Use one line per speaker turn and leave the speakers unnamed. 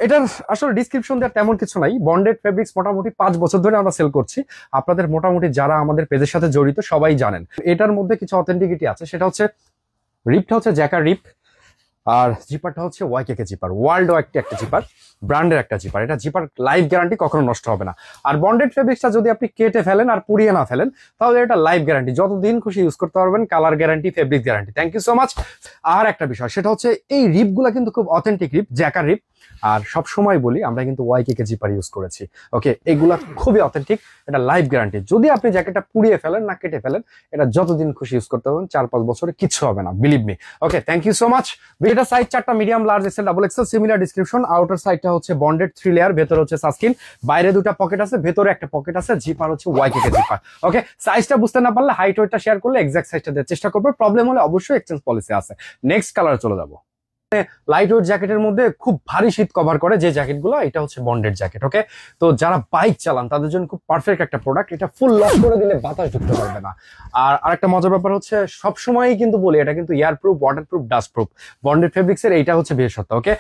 এটার আসলে ডিসক্রিপশন দেওয়ার তেমন কিছু নাই। বন্ডেড ফেব্রিক্স মোটামুটি 5 বছর ধরে আমরা সেল করছি। আপনাদের মোটামুটি যারা আমাদের পেজের সাথে জড়িত সবাই জানেন। এটার মধ্যে কিছু অথেন্টিকিটি আছে, সেটা হচ্ছে রিপটা হচ্ছে জ্যাকার রিপ, আর জিপারটা হচ্ছে ওয়াইকেকে জিপার, ওয়ার্ল্ড একটা জিপার, ব্র্যান্ডের একটা জিপার। এটা জিপার লাইফ গ্যারান্টি, কখনো নষ্ট হবে না। আর বন্ডেড ফেব্রিক্সটা যদি আপনি কেটে ফেলেন আর পুড়িয়ে না ফেলেন তাহলে এটা লাইফ গ্যারান্টি, যতদিন খুশি ইউজ করতে পারবেন, colour guarantee, fabric guarantee. Thank you so much. আর একটা বিষয় সেটা হচ্ছে এই রিপগুলা কিন্তু খুব অথেন্টিক রিপ, জ্যাকার রিপ। আর সব সময় বলি আমরা কিন্তু ওয়াইকেকে জিপার ইউজ করেছি। ওকে, এগুলা খুবই অথেন্টিক, এটা লাইফ গ্যারান্টি। যদি আপনি জ্যাকেটটা পুড়িয়ে ফেলেন না কেটে ফেলেন, এটা যতদিন খুশি ইউজ করতে পারবেন, 4-5 বছরে কিচ্ছু হবে না, believe me. Okay, thank you so much. এটা সাইজ 4টা, medium, large, XL, double XL, similar description. Outer সাইডটা হচ্ছে বন্ডেড 3 লেয়ার, ভেতরে হচ্ছে সাস্কিন, বাইরে 2টা পকেট আছে, ভেতরে একটা পকেট আছে, জিপার হচ্ছে ওয়াইকেকে জিপার। ওকে, সাইজটা বুঝতে না পারলে হাইট ওয়েটটা শেয়ার করলে এক্সাক্ট সাইজটা দেওয়ার চেষ্টা করবে। প্রবলেম হলে অবশ্যই এক্সচেঞ্জ পলিসি আছে। নেক্সট কালার চলে যাবো। লাইট ওয়েট জ্যাকেটের মধ্যে খুব ভারী শীত কভার করে যে জ্যাকেটগুলো, এটা হচ্ছে বন্ডেড জ্যাকেট। ওকে, তো যারা বাইক চালান তাদের জন্য খুব পারফেক্ট একটা প্রোডাক্ট। এটা ফুল লক করে দিলে বাতাস ঢুকতে পারবে না। আর আরেকটা মজার ব্যাপার হচ্ছে, সবসময়ই কিন্তু বলি এটা কিন্তু air proof, water proof, dust proof. Bonded ফেব্রিক্সের এইটা হচ্ছে বিশেষত্ব। ওকে,